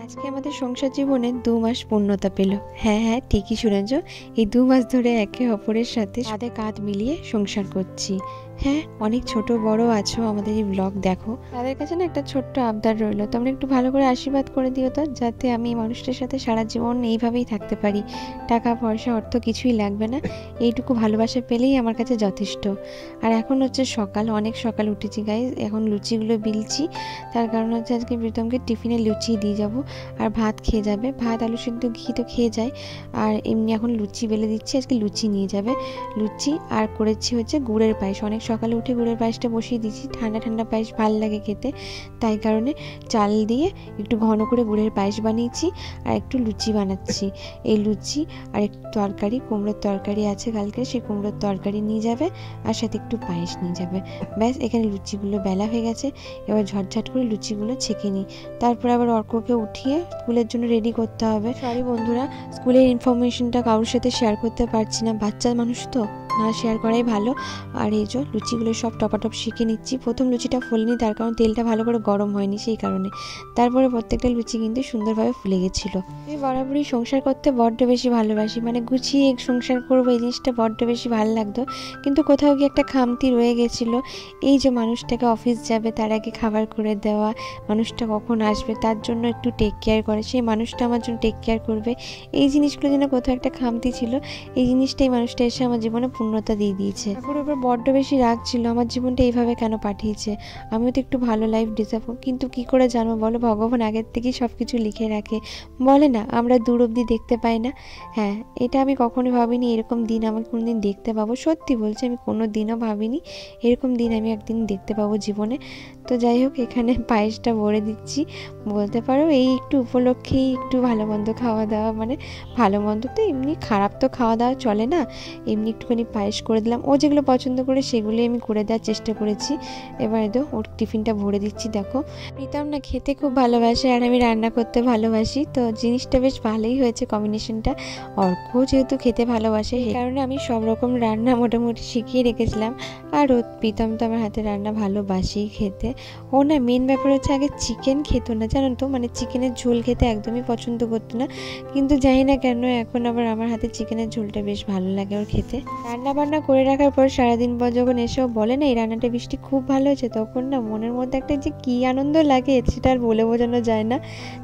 আজকে আমাদের সংসার জীবনে 2 মাস পূর্ণতা পেল। হ্যাঁ ঠিকই শুনেছ, এই 2 মাস ধরে একে অপরের সাথে কাঁধে কাঁধ মিলিয়ে সংসার করছি। হ্যাঁ, অনেক ছোট বড় আছো আমাদের এই ব্লগ দেখো, তাদের কাছে না একটা ছোট্ট আবদার রইলো, তোমরা একটু ভালো করে আশীর্বাদ করে দিও তো, যাতে আমি এই মানুষটার সাথে সারা জীবন এইভাবেই থাকতে পারি। টাকা পয়সা অর্থ কিছুই লাগবে না, এইটুকু ভালোবাসা পেলেই আমার কাছে যথেষ্ট। আর এখন হচ্ছে সকাল, অনেক সকাল উঠেছি গাইজ, এখন লুচিগুলো বিলছি। তার কারণ হচ্ছে আজকে প্রীতমকে টিফিনে লুচি দিয়ে যাব, আর ভাত খেয়ে যাবে। ভাত আলু সিদ্ধ ঘি তো খেয়ে যায়, আর এমনি এখন লুচি বেলে দিচ্ছি, আজকে লুচি নিয়ে যাবে। লুচি আর করেছি হচ্ছে গুড়ের পায়েস, অনেক সকালে উঠে গুড়ের পায়েসটা বসিয়ে দিচ্ছি, ঠান্ডা ঠান্ডা পায়েস ভালো লাগে খেতে, তাই কারণে চাল দিয়ে একটু ঘন করে গুড়ের পায়েস বানিয়েছি আর একটু লুচি বানাচ্ছি। এই লুচি আর একটু তরকারি, কুমড়োর তরকারি আছে কালকে, সেই কুমড়োর তরকারি নিয়ে যাবে, আর সাথে একটু পায়েস নিয়ে যাবে। ব্যাস, এখানে লুচিগুলো বেলা হয়ে গেছে, এবার ঝটঝট করে লুচিগুলো ছেঁকে নিই। তারপর আবার অর্ককে উঠিয়ে স্কুলের জন্য রেডি করতে হবে। সরি বন্ধুরা, স্কুলের ইনফরমেশনটা কারোর সাথে শেয়ার করতে পারছি না, বাচ্চা মানুষ তো, না শেয়ার করাই ভালো। আর এই যে লুচিগুলো সব টপাটপ শিখে নিচ্ছি। প্রথম লুচিটা ফুলেনি, তার কারণ তেলটা ভালো করে গরম হয়নি, সেই কারণে। তারপরে প্রত্যেকটা লুচি কিন্তু সুন্দরভাবে ফুলে গেছিলো। আমি বরাবরই সংসার করতে বড্ড বেশি ভালোবাসি, মানে গুছিয়ে সংসার করবো এই জিনিসটা বড্ড বেশি ভালো লাগতো, কিন্তু কোথাও গিয়ে একটা খামতি রয়ে গেছিলো। এই যে মানুষটাকে অফিস যাবে তার আগে খাবার করে দেওয়া, মানুষটা কখন আসবে তার জন্য একটু টেক কেয়ার করে, সেই মানুষটা আমার জন্য টেক কেয়ার করবে, এই জিনিসগুলো যেন কোথাও একটা খামতি ছিল, এই জিনিসটাই মানুষটা এসে আমার জীবনে পূর্ণতা দিয়ে দিয়েছে। তারপর ওপর বড্ড বেশি রাগ ছিল, আমার জীবনটা এইভাবে কেন পাঠিয়েছে, আমিও তো একটু ভালো লাইফ ডিজার্ভ, কিন্তু কি করে জানবো বলো, ভগবান আগের থেকেই সব কিছু লিখে রাখে। বলে না আমরা দূর অবধি দেখতে পাই না, হ্যাঁ এটা আমি কখনোই ভাবিনি এরকম দিন আমি কোনোদিন দেখতে পাবো। সত্যি বলছি, আমি কোনো দিনও ভাবিনি এরকম দিন আমি একদিন দেখতে পাবো জীবনে। তো যাই হোক, এখানে পায়েসটা ভরে দিচ্ছি, বলতে পারো এই একটু উপলক্ষেই একটু ভালো মন্দ খাওয়া দাওয়া, মানে ভালো মন্দ তো এমনি, খারাপ তো খাওয়া দাওয়া চলে না, এমনি একটুখানি পায়েস করে দিলাম। ও যেগুলো পছন্দ করে সেগুলোই আমি করে দেওয়ার চেষ্টা করেছি। এবারে তো ওর টিফিনটা ভরে দিচ্ছি। দেখো, প্রীতম না খেতে খুব ভালোবাসে আর আমি রান্না করতে ভালোবাসি, তো জিনিসটা বেশ ভালোই হয়েছে কম্বিনেশনটা। অর্ক যেহেতু খেতে ভালোবাসে, সেই কারণে আমি সব রকম রান্না মোটামুটি শিখিয়ে রেখেছিলাম। আর ও প্রীতম তো আমার হাতে রান্না ভালোবাসি খেতে। ও না মেন ব্যাপার হচ্ছে আগে চিকেন খেতো না, জানো তো, মানে চিকেনের ঝোল খেতে একদমই পছন্দ করতো না, কিন্তু জানি না কেন এখন আবার আমার হাতে চিকেনের ঝোলটা বেশ ভালো লাগে ওর খেতে। রান্না বান্না করে রাখার পর সারাদিন পর যখন এসেও বলে না এই রান্নাটা বৃষ্টি খুব ভালো হয়েছে, তখন না মনের মধ্যে একটা যে কী আনন্দ লাগে সেটা আর বলে বোঝানো যায় না।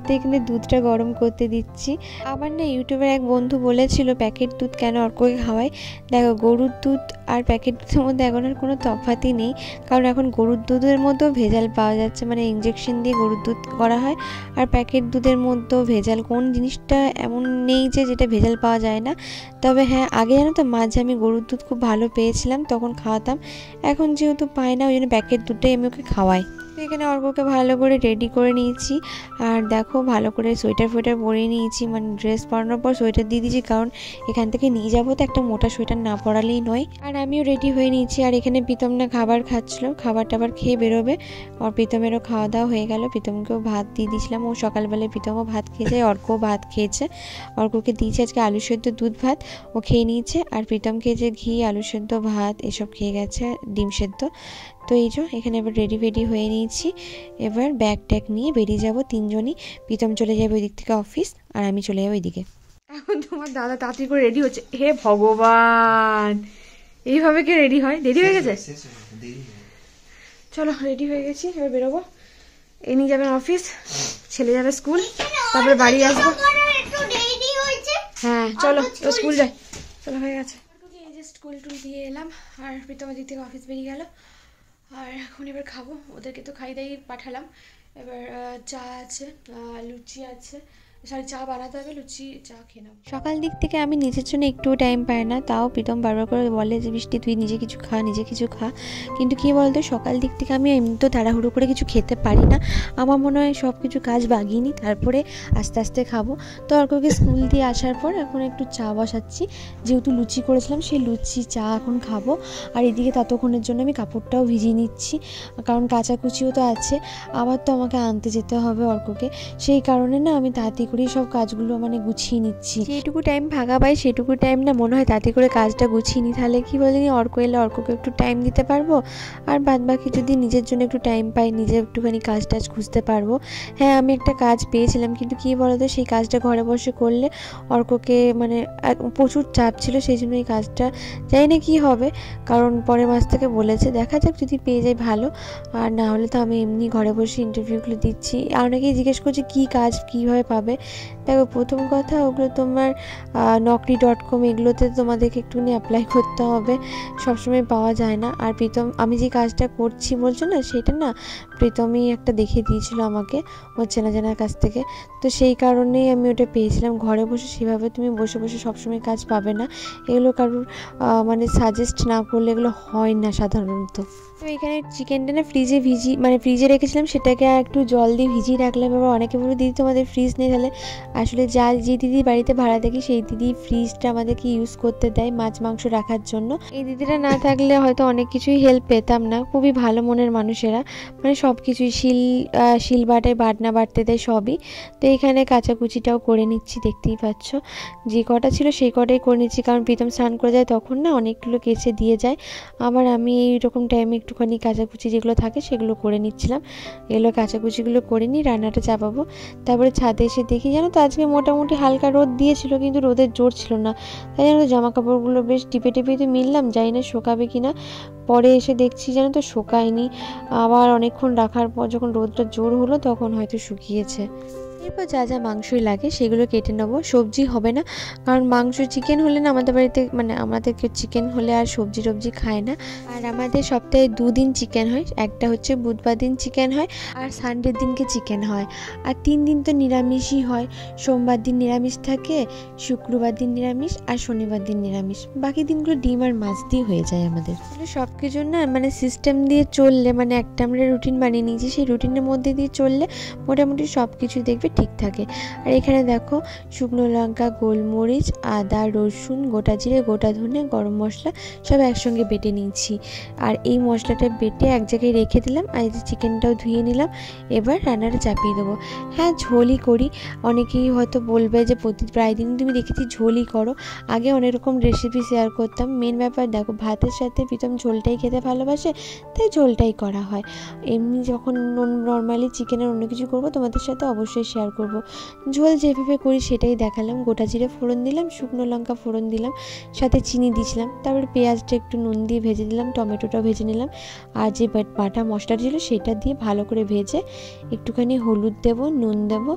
তো এখানে দুধটা গরম করতে দিচ্ছি। আমার না ইউটিউবের এক বন্ধু বলেছিল প্যাকেট দুধ কেন অর্ককে খাওয়াই। দেখো, গরুর দুধ আর প্যাকেট দুধের মধ্যে এখন আর কোনো তফাতই নেই, কারণ এখন গরুর দুধের মধ্যেও ভেজাল পাওয়া যাচ্ছে, মানে ইঞ্জেকশন দিয়ে গরুর দুধ করা হয়, আর প্যাকেট দুধের মধ্যেও ভেজাল। কোন জিনিসটা এমন নেই যে যেটা ভেজাল পাওয়া যায় না। তবে হ্যাঁ, আগে জানো তো মাঝে আমি গরুর দুধ খুব ভালো পেয়েছিলাম, তখন খাওয়াতাম, এখন যেহেতু পাই না ওই জন্য প্যাকেট দুধটাই আমি ওকে খাওয়াই। তো এখানে অর্ককে ভালো করে রেডি করে নিয়েছি, আর দেখো ভালো করে সোয়েটার ফোয়েটার পরিয়ে নিয়েছি, মানে ড্রেস পরানোর পর সোয়েটার দিয়ে দিয়েছি, কারণ এখান থেকে নিয়ে যাবো তো একটা মোটা সোয়েটার না পরালেই নয়। আর আমিও রেডি হয়ে নিয়েছি, আর এখানে প্রীতম না খাবার খাচ্ছিলো, খাবার টাবার খেয়ে বেরোবে। আর প্রীতমেরও খাওয়া দাওয়া হয়ে গেল, প্রীতমকেও ভাত দিয়ে দিয়েছিলাম, ও সকালবেলায় প্রীতমও ভাত খেয়েছে, অর্কও ভাত খেয়েছে। অর্ককে দিয়েছে আজকে আলু সেদ্ধ দুধ ভাত, ও খেয়ে নিয়েছে, আর প্রীতম খেয়েছে ঘি আলু সেদ্ধ ভাত এসব খেয়ে গেছে, ডিম সেদ্ধ। তো এই যে এখানে এবার রেডি হয়ে নিয়েছি, এবার ব্যাগ ট্যাগ নিয়ে বেরিয়ে যাব তিনজনই। প্রীতম চলে যাবে ওই দিক থেকে অফিস, আর আমি চলে যাবো ওইদিকে। এখন তোমার দাদা তাড়াতাড়ি করে রেডি হচ্ছে, হে ভগবান, এইভাবে কি রেডি হয়? দেরি হয়ে গেছে, চলো রেডি হয়ে গেছি, এবার বেরোবো। এ নিয়ে যাবেন অফিস, ছেলে যাবে স্কুল, তারপরে বাড়ি আসবো। হ্যাঁ চলো তো স্কুল যাই, চলো হয়ে গেছে। এই যে স্কুল টুল দিয়ে এলাম, আর প্রীতমের দিক থেকে অফিস বেরিয়ে গেল, আর এখন এবার খাবো। ওদেরকে তো খাই দাই পাঠালাম, এবার চা আছে, লুচি আছে, সরি চা বানাতে হবে, লুচি চা খেয়ে নেবো। সকাল দিক থেকে আমি নিজের জন্য একটুও টাইম পাই না, তাও প্রীতম বারবার করে বলে যে বৃষ্টি তুই নিজে কিছু খা, কিন্তু কী বলতো সকাল দিক থেকে আমি এমনি তো তাড়াহুড়ো করে কিছু খেতে পারি না, আমার মনে হয় সব কিছু কাজ বাগিয়ে নিই তারপরে আস্তে আস্তে খাবো। তো অর্ককে স্কুল দিয়ে আসার পর এখন একটু চা বসাচ্ছি, যেহেতু লুচি করেছিলাম সেই লুচি চা এখন খাবো। আর এদিকে ততক্ষণের জন্য আমি কাপড়টাও ভিজিয়ে নিচ্ছি, কারণ কাচাকুচিও তো আছে, আবার তো আমাকে আনতে যেতে হবে অর্ককে, সেই কারণে না আমি তাড়াতাড়ি করেই সব কাজগুলো মানে গুছিয়ে নিচ্ছি। যেটুকু টাইম ফাঁকা পাই সেটুকু টাইম না মনে হয় তাতে করে কাজটা গুছিয়ে নিই, তাহলে কি বলে অর্ক এলে অর্ককে একটু টাইম দিতে পারবো, আর বাদ বাকি যদি নিজের জন্য একটু টাইম পাই নিজে একটুখানি কাজ টাজ খুঁজতে পারবো। হ্যাঁ, আমি একটা কাজ পেয়েছিলাম, কিন্তু কী বলতো সেই কাজটা ঘরে বসে করলে অর্ককে মানে প্রচুর চাপ ছিল, সেই জন্য এই কাজটা জানি না কী হবে, কারণ পরের মাস থেকে বলেছে, দেখা যাক যদি পেয়ে যাই ভালো, আর না হলে তো আমি এমনি ঘরে বসে ইন্টারভিউগুলো দিচ্ছি। আর অনেকেই জিজ্ঞেস করছে কী কাজ কীভাবে পাবে। দেখো, প্রথম কথা ওগুলো তোমার naukri.com এগুলোতে তোমাদেরকে একটুখানি অ্যাপ্লাই করতে হবে, সবসময় পাওয়া যায় না। আর প্রীতম আমি যে কাজটা করছি বলছো না, সেটা না প্রীতমই একটা দেখিয়ে দিয়েছিল আমাকে ওর চেনা জানার কাছ থেকে, তো সেই কারণেই আমি ওটা পেয়েছিলাম। ঘরে বসে সেভাবে তুমি বসে বসে সবসময় কাজ পাবে না, এগুলো কারোর মানে সাজেস্ট না করলে এগুলো হয় না সাধারণত। তো এখানে চিকেনটা না ফ্রিজে রেখেছিলাম, সেটাকে একটু জল দিয়ে ভিজিয়ে রাখলাম। এবার অনেকে বলে দিদি তোমাদের ফ্রিজ নেই, তাহলে আসলে যে দিদি বাড়িতে ভাড়া থাকি সেই দিদি ফ্রিজটা আমাদেরকে ইউজ করতে দেয় মাছ মাংস রাখার জন্য। এই দিদিটা না থাকলে হয়তো অনেক কিছুই হেল্প পেতাম না, খুবই ভালো মনের মানুষেরা, মানে সব কিছুই শিল বাটায় বাটনা বাটতে দেয় সবই। তো এখানে কাচাকুচিটাও করে নিচ্ছি, দেখতেই পাচ্ছ যে কটা ছিল সেই কটাই করে নিচ্ছি, কারণ প্রীতম স্নান করে যায় তখন না অনেকগুলো কেচে দিয়ে যায়, আবার আমি এইরকম টাইমে একটুখানি কাচাকুচি যেগুলো থাকে সেগুলো করে নিচ্ছিলাম। এগুলো কাচাকুচিগুলো করে নিই, রান্নাটা চাপাবো। তারপরে ছাদে এসে দেখি জানো তো আজকে মোটামুটি হালকা রোদ দিয়েছিল, কিন্তু রোদের জোর ছিল না, তাই জানো তো জামা কাপড়গুলো বেশ টিপে তো মিললাম, জানি না শোকাবে কিনা। পরে এসে দেখছি জানো তো শোকায়নি, আবার অনেকক্ষণ রাখার পর যখন রোদটা জোর হলো তখন হয়তো শুকিয়েছে। এরপর যা যা মাংসই লাগে সেগুলো কেটে নেবো। সবজি হবে না, কারণ মাংস চিকেন হলে না আমাদের বাড়িতে মানে আমাদেরকে চিকেন হলে আর সবজি টবজি খায় না। আর আমাদের সপ্তাহে 2 দিন চিকেন হয়, একটা হচ্ছে বুধবার দিন চিকেন হয় আর সানডের দিনকে চিকেন হয়, আর 3 দিন তো নিরামিষই হয়। সোমবার দিন নিরামিষ থাকে, শুক্রবার দিন নিরামিষ, আর শনিবার দিন নিরামিষ। বাকি দিনগুলো ডিম আর মাছ দিয়ে হয়ে যায় আমাদের। সব কিছুর না মানে সিস্টেম দিয়ে চললে, মানে একটা আমরা রুটিন বানিয়ে নিয়েছি, সেই রুটিনের মধ্যে দিয়ে চললে মোটামুটি সব কিছু দেখবে ঠিক থাকে। আর এখানে দেখো শুকনো লঙ্কা, গোলমরিচ, আদা, রসুন, গোটা জিরে, গোটা ধনে, গরম মশলা সব একসঙ্গে বেটে নিয়েছি, আর এই মশলাটা বেটে এক জায়গায় রেখে দিলাম। আর এই যে চিকেনটাও ধুয়ে নিলাম, এবার রান্নাটা চাপিয়ে দেবো। হ্যাঁ, ঝোলই করি। অনেকেই হয়তো বলবে যে প্রায় দিন তুমি দেখেছি ঝোলই করো, আগে অনেক রকম রেসিপি শেয়ার করতাম। মেন ব্যাপার দেখো, ভাতের সাথে প্রীতম ঝোলটাই খেতে ভালোবাসে, তাই ঝোলটাই করা হয়। এমনি যখন নর্মালি চিকেনের অন্য কিছু করবো তোমাদের সাথে অবশ্যই শেয়ার করব। ঝোল যেভাবে করি সেটাই দেখালাম। গোটা জিরে ফোড়ন দিলাম, শুকনো লঙ্কা ফোড়ন দিলাম, সাথে চিনি দিয়েছিলাম, তারপরে পেঁয়াজটা একটু নুন দিয়ে ভেজে দিলাম, টমেটোটাও ভেজে নিলাম, আর যে বাটা মশলাটা ছিল সেটা দিয়ে ভালো করে ভেজে একটুখানি হলুদ দেবো, নুন দেবো,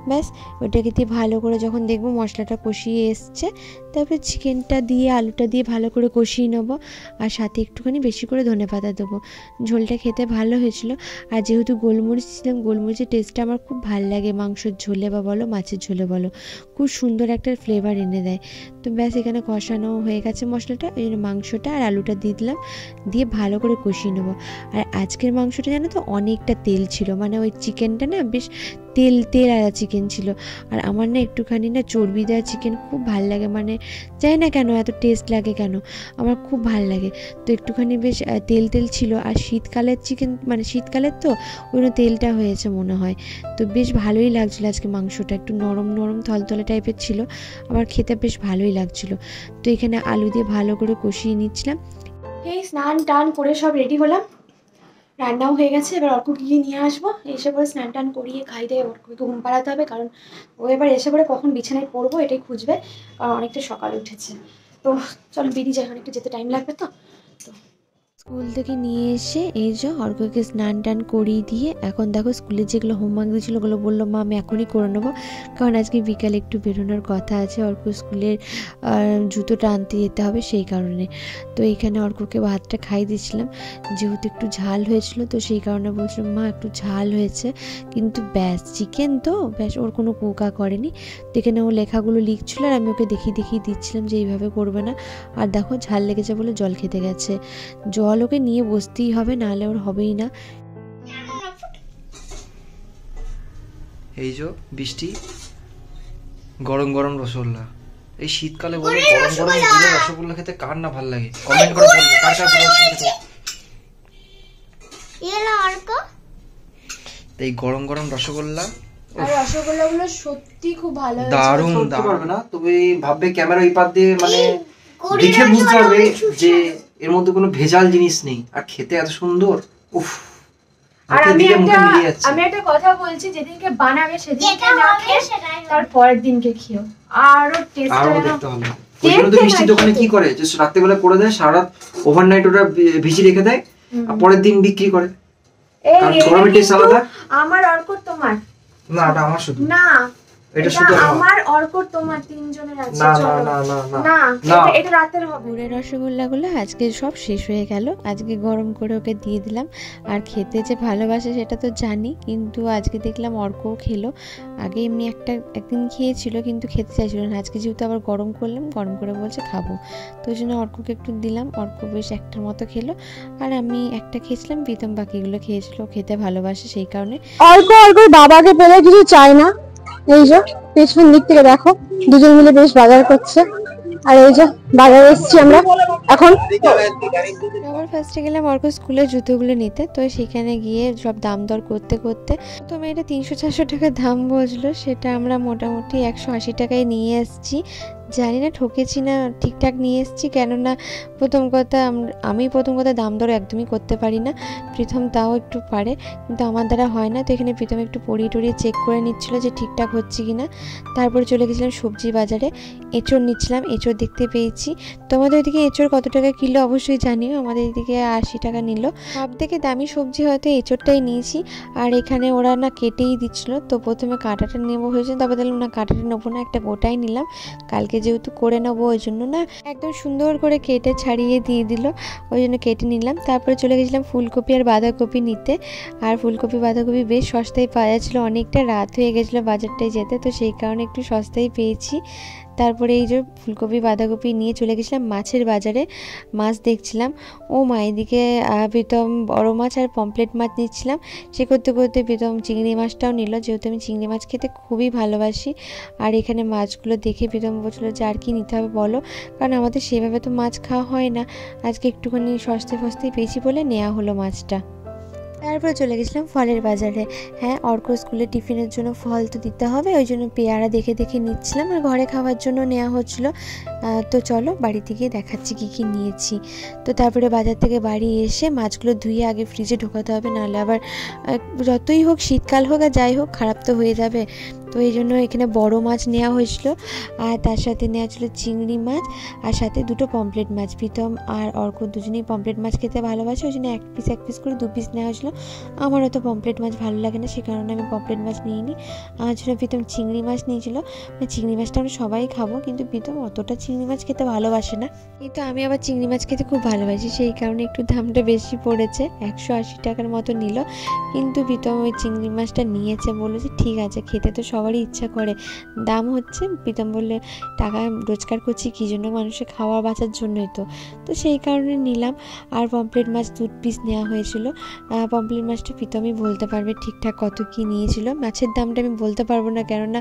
ব্যাস। ওটাকে দিয়ে ভালো করে যখন দেখবো মশলাটা কষিয়ে এসছে, তারপরে চিকেনটা দিয়ে আলুটা দিয়ে ভালো করে কষিয়ে নেবো, আর সাথে একটুখানি বেশি করে ধনেপাতা দেবো। ঝোলটা খেতে ভালো হয়েছিল, আর যেহেতু গোলমরিচ ছিলাম, গোলমরিচের টেস্টটা আমার খুব ভালো লাগে মাংসের ঝোলে বা বলো মাছের ঝোলে বলো, খুব সুন্দর একটা ফ্লেভার এনে দেয়। তো ব্যাস, এখানে কষানো হয়ে গেছে মশলাটা, ওই জন্য মাংসটা আর আলুটা দিয়ে দিলাম, দিয়ে ভালো করে কষিয়ে নেবো। আর আজকের মাংসটা জানো তো অনেকটা তেল ছিল, মানে ওই চিকেনটা না বেশ তেল আলা চিকেন ছিল, আর আমার না একটুখানি না চর্বি দেওয়া চিকেন খুব ভাল লাগে, মানে জানি না কেন এত টেস্ট লাগে কেন, আমার খুব ভাল লাগে। তো একটুখানি বেশ তেল ছিল, আর শীতকালের চিকেন মানে শীতকালের তো ওই তেলটা হয়েছে মনে হয়, তো বেশ ভালোই লাগছিলো আজকে মাংসটা, একটু নরম নরম থলথলে টাইপের ছিল, আমার খেতে বেশ ভালোই লাগছিলো। তো এখানে আলু দিয়ে ভালো করে কষিয়ে নিচ্ছিলাম। এই স্নান টান করে সব রেডি হলাম, রান্নাও হয়ে গেছে। এবার অর্ককে গিয়ে নিয়ে আসবো, এসে পরে স্নান টান করিয়ে খাই দিয়ে অর্ককে ঘুম পাড়াতে হবে, কারণ ও এবার এসে পরে কখন বিছানায় পড়বো এটাই খুঁজবে, কারণ অনেকটা সকালে উঠেছে। তো চলো বেরিয়ে যাই, অনেকটা যেতে টাইম লাগবে। তো স্কুল থেকে নিয়ে এসে এই যে অর্ককে স্নান টান করিয়ে দিয়ে এখন দেখো স্কুলে যেগুলো হোমওয়ার্ক দিয়েছিলো ওগুলো বললো মা আমি এখনই করে নেবো, কারণ আজকে বিকালে একটু বেরোনোর কথা আছে, অর্ক স্কুলের জুতোটা আনতে যেতে হবে সেই কারণে। তো এইখানে অর্ককে ভাতটা খাইয়ে দিয়েছিলাম, যেহেতু একটু ঝাল হয়েছিল তো সেই কারণে বলছিলাম মা একটু ঝাল হয়েছে, কিন্তু ব্যাস চিকেন তো ব্যাস ওর কোনো কোকা করেনি। তো এখানে ও লেখাগুলো লিখছিল আর আমি ওকে দেখিয়ে দিচ্ছিলাম যে এইভাবে করবে না, আর দেখো ঝাল লেগেছে বলে জল খেতে গেছে। জল ওকে নিয়ে বসতেই হবে, নাহলে ওর হবেই না। এই যে বৃষ্টি, গরম গরম রসগোল্লা, এই শীতকালে বলো গরম গরম রসগোল্লা খেতে কার না ভালো লাগে, কমেন্ট করে বলবে কার কার রসগোল্লা খেতে। এই গরম গরম রসগোল্লা আর রসগোল্লাগুলো সত্যি খুব ভালো হয়েছে। দারুণ পারবে না, তুমি ভাববে ক্যামেরা এই পাশ দিয়ে মানে দেখে বুঝতে পারবে যে এর মধ্যে কোনো ভেজাল জিনিস নেই, আর খেতে এত সুন্দর। উফ, আর আমি একটা কথা বলছি, যেদিনকে বানাবে সেদিনকে না খেয়ে তার পরের দিনকে খেও, আরো টেস্ট আরো দেখতে হবে। ওই জন্য তো মিষ্টি দোকানে কি করে, যে রাত্রেবেলা করে দেয়, সারা রাত ওভারনাইট ওটা ভিজিয়ে রেখে দেয়, আর পরের দিন বিক্রি করে। কারণ গরমের টেস্ট আলাদা। আমার অর্কর তোমার না, এটা আমার শুধু না, এটা শুধু আমার অর্কর তোমার তিনজনের আছে। না না না না না না, এটা রাতের হবে। গুড়ের রসগোল্লাগুলো আজকে সব শেষ হয়ে গেল, আজকে গরম করে ওকে দিয়ে দিলাম। আর খেতে যে ভালোবাসে সেটা তো জানি, কিন্তু আজকে দেখলাম অর্কও খেলো। আগে এমনি একদিন খেয়েছিল কিন্তু খেতে চাইছিল না, আজকে যেহেতু আবার গরম করলাম, গরম করে বলছে খাবো, তো ওই জন্য অর্ককে একটু দিলাম। অর্ক বেশ একটার মতো খেলো, আর আমি একটা খেয়েছিলাম, প্রীতম বাকিগুলো খেয়েছিল। খেতে ভালোবাসে সেই কারণে। অর্কর বাবাকে পেলে কিছু চাই না। এই যে পেছন দিক থেকে দেখো, দুজন মিলে বেশ বাজার করছে। আর এই যে বাজারে এসেছি আমরা এখন। আবার ফার্স্টে গেলাম অর্ক স্কুলের জুতোগুলো নিতে, তো সেখানে গিয়ে সব দাম দর করতে করতে প্রথমে এটা 300-400 টাকা দাম বলছিল, সেটা আমরা মোটামুটি 180 টাকায় নিয়ে এসেছি। জানি না ঠকেছি না ঠিকঠাক নিয়ে এসেছি, কেননা আমি প্রথম কথা দাম দর একদমই করতে পারি না, প্রীতম তাও একটু পারে, কিন্তু আমার দ্বারা হয় না। তো এখানে প্রীতম একটু পড়িয়ে চেক করে নিচ্ছিল যে ঠিকঠাক হচ্ছে কিনা। তারপরে চলে গেছিলাম সবজি বাজারে, এঁচড় নিচ্ছিলাম, এঁচড় দেখতে পেয়েছি। তোমাদের ওইদিকে এঁচড় কত টাকা কিলো অবশ্যই জানিও, আমাদের এদিকে 80 টাকা নিল। সব থেকে দামি সবজি হয়তো এঁচড়টাই নিয়েছি। আর এখানে ওরা না কেটেই দিচ্ছিলো, তো প্রথমে কাঁটাটা নেবো হয়েছে, তারপর দেখলাম না কাঁটাটা নেবো না, একটা গোটাই নিলাম, কালকে যেহেতু করে নেবো ওই জন্য না একদম সুন্দর করে কেটে ছাড়িয়ে দিয়ে দিল, ওই জন্য কেটে নিলাম। তারপরে চলে গেছিলাম ফুলকপি আর বাঁধাকপি নিতে। আর ফুলকপি বাঁধাকপি বেশ সস্তায় পাওয়া যাচ্ছিলো, অনেকটা রাত হয়ে গেছিলো বাজারটায় যেতে, তো সেই কারণে একটু সস্তায় পেয়েছি। তারপরে এই যে ফুলকপি বাঁধাকপি নিয়ে চলে গেছিলাম মাছের বাজারে, মাছ দেখছিলাম। ও মা, এদিকে প্রীতম বড় মাছ আর পমপ্লেট মাছ নিচ্ছিলাম, সে করতে করতে প্রীতম চিংড়ি মাছটাও নিল, যেহেতু আমি চিংড়ি মাছ খেতে খুবই ভালোবাসি। আর এখানে মাছগুলো দেখে প্রীতম বলছিল যে আর কি নিতে হবে বলো, কারণ আমাদের সেভাবে তো মাছ খাওয়া হয় না, আজকে একটুখানি সস্তায় পেয়েছি বলে নেওয়া হলো মাছটা। তারপরে চলে গেছিলাম ফলের বাজারে। হ্যাঁ, অর্ক স্কুলে টিফিনের জন্য ফল তো দিতে হবে, ওই জন্য পেয়ারা দেখে নিচ্ছিলাম, আর ঘরে খাওয়ার জন্য নেওয়া হচ্ছিলো। তো চলো বাড়িতে গিয়ে দেখাচ্ছি কী নিয়েছি। তো তারপরে বাজার থেকে বাড়ি এসে মাছগুলো ধুয়ে আগে ফ্রিজে ঢোকাতে হবে, নাহলে আবার যতই হোক শীতকাল হোক আর যাই হোক খারাপ তো হয়ে যাবে। তো এই জন্য এখানে বড় মাছ নেওয়া হয়েছিল, আর তার সাথে নেওয়া ছিল চিংড়ি মাছ, আর সাথে দুটো পমপ্লেট মাছ। প্রীতম আর অর্ক দুজনেই পমপ্লেট মাছ খেতে ভালোবাসে, ওই জন্য এক পিস করে 2 পিস নেওয়া হয়েছিল। আমারও তো পমপ্লেট মাছ ভালো লাগে না, সে কারণে আমি পমপ্লেট মাছ নিইনি। আমার জন্য প্রীতম চিংড়ি মাছ নিয়েছিল। চিংড়ি মাছটা আমরা সবাই খাবো, কিন্তু প্রীতম অতটা চিংড়ি মাছ খেতে ভালোবাসে না, কিন্তু আমি আবার চিংড়ি মাছ খেতে খুব ভালোবাসি, সেই কারণে একটু দামটা বেশি পড়েছে, 180 টাকার মতো নিল। কিন্তু প্রীতম ওই চিংড়ি মাছটা নিয়েছে, বলেছে ঠিক আছে, খেতে তো সবারই ইচ্ছা করে, দাম হচ্ছে। প্রীতম বললে টাকা রোজগার করছি কী জন্য, মানুষের খাওয়া বাঁচার জন্যই তো সেই কারণে নিলাম। আর পমপ্লেট মাছ 2 পিস নেওয়া হয়েছিল। পমপ্লেট মাছটা প্রীতমই বলতে পারবে ঠিকঠাক কত কী নিয়েছিল, মাছের দামটা আমি বলতে পারবো না, কেননা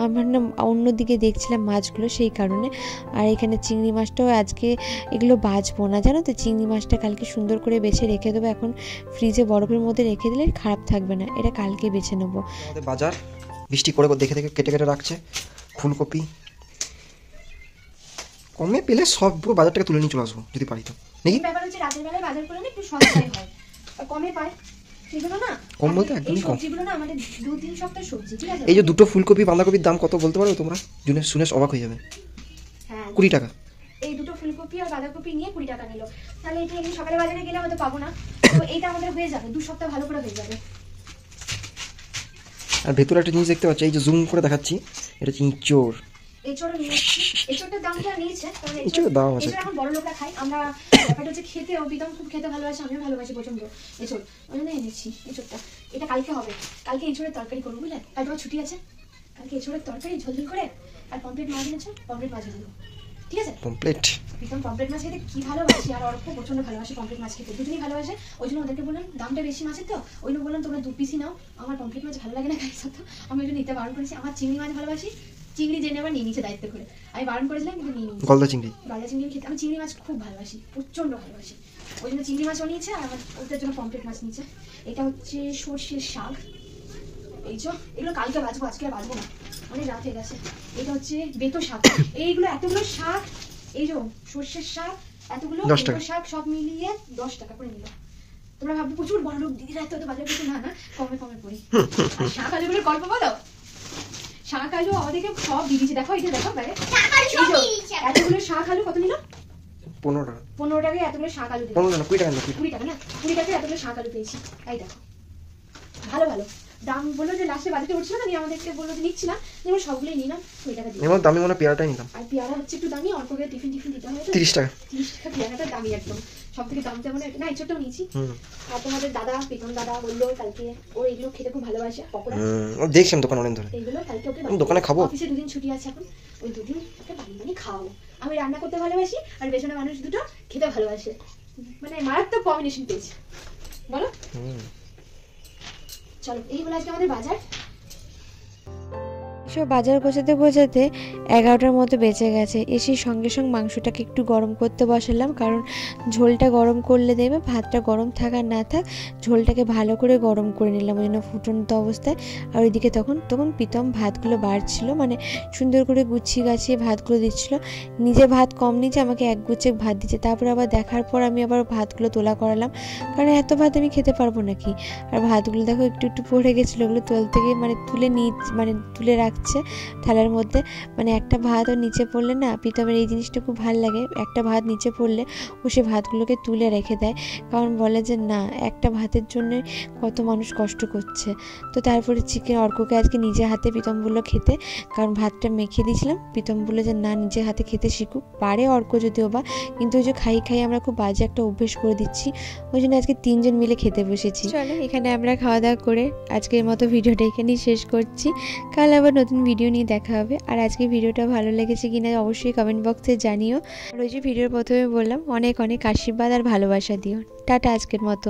আমার না অন্যদিকে দেখছিলাম মাছগুলো, সেই কারণে। আর এখানে চিংড়ি মাছটাও আজকে এগুলো বাছবো না, জানো তো, চিংড়ি মাছটা কালকে সুন্দর করে বেছে রেখে দেবো, এখন ফ্রিজে বরফের মধ্যে রেখে দিলে খারাপ থাকবে না, এটা কালকে বেছে নেবো। বাজার বৃষ্টি করে দেখে কেটে রাখছে। ফুলকপি কমে পেলে সব পুরো বাজারটাকে তুলে নিয়ে চলে আসবো যদি পারি, তো নাকি? ব্যাপার হচ্ছে রাতের বেলায় বাজার করলে একটু সস্তায় হয়, কমে পায়, সেগুলো না কম বলতে একদমই কম। সবজিগুলো না আমাদের 2-3 সপ্তাহ সবজি, ঠিক আছে? এই যে দুটো ফুলকপি বাঁধাকপির দাম কত বলতে পারো তোমরা? শুনে অবাক হয়ে যাবে। হ্যাঁ, 20 টাকা। এই দুটো ফুলকপি আর বাঁধাকপি নিয়ে 20 টাকা নিল। তাহলে এটা এমনি সকালে বাজারে গেলে হয়তো পাবো না, তো এইটা আমাদের হয়ে যাবে 2 সপ্তাহ ভালো করে হয়ে যাবে। আর ভেতরে একটা জিনিস দেখতে পাচ্ছি, এই যে জুম করে দেখাচ্ছি, এটা হচ্ছে ইঁচড়। এঁচড় নিয়েছি, এঁচড়টার দাম যা নিয়েছে, কারণ এঁচড়ের দাম আছে, এঁচড় এখন বড় লোকরা খায়, আমরা ব্যাপারটা হচ্ছে খেতে, প্রীতম খুব খেতে ভালোবাসে, আমিও ভালোবাসি প্রচন্ড এঁচড়, ওই জন্য এনেছি এঁচড়টা। এটা কালকে হবে, কালকে এঁচড়ের তরকারি করবো, বুঝলে? কাল তোমার ছুটি আছে, কালকে এঁচড়ের তরকারি ঝোল করে, আর পমপ্লেট মাছ এনেছো, পমপ্লেট মাছ এনেছো, ঠিক আছে? পমপ্লেট, প্রীতম পমপ্লেট মাছ খেতে কি ভালোবাসি, আর অর্ক প্রচন্ড ভালোবাসে পমপ্লেট মাছ খেতে, দুজনেই ভালোবাসে, ওই জন্য ওদেরকে বললাম দামটা বেশি মাছের তো, ওই জন্য বললাম তোমরা 2 পিসই নাও, আমার পমপ্লেট মাছ ভালো লাগে না খাই সত্য, আমি ওই জন্য নিতে বারণ করেছি। আমার চিংড়ি মাছ ভালোবাসি, চিংড়ি জেনে আবার নিয়ে নিচ্ছে দায়িত্ব করে, আমি বারণ করেছিলাম কিন্তু নিয়ে নিয়েছি। গলদা চিংড়ি খেতে আমি চিংড়ি মাছ খুব ভালোবাসি, প্রচন্ড ভালোবাসি, ওই জন্য চিংড়ি মাছও নিয়েছে, আর আমার ওদের জন্য পমপ্লেট মাছ নিয়েছে। এটা হচ্ছে সর্ষের শাক, এই যে এগুলো কালকে বাজবো, আজকে আর বাজবো না, অনেক রাত হয়ে গেছে। এটা হচ্ছে বেতো শাক, এইগুলো এতগুলো শাক, এই যে সর্ষের শাক এতগুলো, শাক সব মিলিয়ে 10 টাকা করে নিল। তোমরা ভাববে প্রচুর বড় লোক দিদিরা, এত বাজার করছে, না না কমে কমে পড়ি। আর শাক আলুগুলোর গল্প বলো, শাক আলু আমাদেরকে সব দিয়ে দিয়েছে। দেখো এই যে দেখো বাইরে এতগুলো শাক আলু কত নিল? 15 টাকা। 15 টাকায় এতগুলো শাক আলু দিল। 15 না 20 টাকা না, 20 টাকা না, 20 টাকায় এতগুলো শাক আলু পেয়েছি। এই দেখো ভালো ভালো দাম বললো যে লাস্টে বাজেটে উঠছিল না, আমাদেরকে বললো যে নিচ্ছি না, যেমন সবগুলোই নিলাম 20 টাকা দিয়ে। এমন দামি মনে পেয়ারাটাই নিলাম। আর পেয়ারা হচ্ছে একটু দামি, অল্প করে টিফিন দিতে হয় 30 টাকা। 30 টাকা পেয়ারাটা দামি একদম, সব থেকে দাম তেমন না, এই ছোটটাও নিয়েছি। আর তোমাদের দাদা প্রীতম দাদা বললো কালকে ও এগুলো খেতে খুব ভালোবাসে, পকোড়া। দেখছি আমি দোকানে অনেক ধরে, এইগুলো কালকে ওকে দোকানে খাবো। অফিসে 2 দিন ছুটি আছে এখন, ওই 2 দিন ওকে বানিয়ে খাওয়াবো। আমি রান্না করতে ভালোবাসি আর পেছনে মানুষ দুটো খেতে ভালোবাসে, মানে মারাত্মক কম্বিনেশন পেয়েছে বলো। চলো এই হলো আজকে আমাদের বাজার। সব বাজার গোছাতে গোছাতে 11টার মতো বেঁচে গেছে। এসে সঙ্গে সঙ্গে মাংসটাকে একটু গরম করতে বসালাম, কারণ ঝোলটা গরম করলে দেবে ভাতটা গরম থাক আর না থাক, ঝোলটাকে ভালো করে গরম করে নিলাম ওই জন্য ফুটন্ত অবস্থায়। আর ওইদিকে তখন প্রীতম ভাতগুলো বাড়ছিল, মানে সুন্দর করে গুছিয়ে গাছিয়ে ভাতগুলো দিচ্ছিল। নিজে ভাত কম নিচ্ছে, আমাকে এক গুচ্ছ ভাত দিচ্ছে। তারপরে আবার দেখার পর আমি আবার ভাতগুলো তোলা করালাম, কারণ এত ভাত আমি খেতে পারবো নাকি। আর ভাতগুলো দেখো একটু একটু পড়ে গেছিলো, ওগুলো তুলতে গিয়ে মানে তুলে রাখছে থালার মধ্যে। মানে একটা ভাতও নিচে পড়লে না, প্রীতমের এই জিনিসটা খুব ভালো লাগে, একটা ভাত নিচে পড়লে ও সে ভাতগুলোকে তুলে রেখে দেয়, কারণ বলে যে না একটা ভাতের জন্য কত মানুষ কষ্ট করছে। তো তারপরে অর্ককে আজকে নিজে হাতে প্রীতম বললো খেতে, কারণ ভাতটা মেখে দিয়েছিলাম। প্রীতম বললো যে না নিজে হাতে খেতে শিখুক, পারে অর্ক যদিও বা, কিন্তু ওই যে খাই আমরা খুব বাজে একটা অভ্যেস করে দিচ্ছি, ওই জন্য আজকে 3 জন মিলে খেতে বসেছি। চলো এখানে আমরা খাওয়া দাওয়া করে আজকের মতো ভিডিওটা এখানেই শেষ করছি। কাল আবার নতুন ভিডিও নিয়ে দেখা হবে। আর আজকে ভিডিওটা ভালো লেগেছে কিনা অবশ্যই কমেন্ট বক্সে জানিও। আর ওই যে ভিডিওর প্রথমে বললাম, অনেক অনেক আশীর্বাদ আর ভালোবাসা দিও। টাটা আজকের মতো।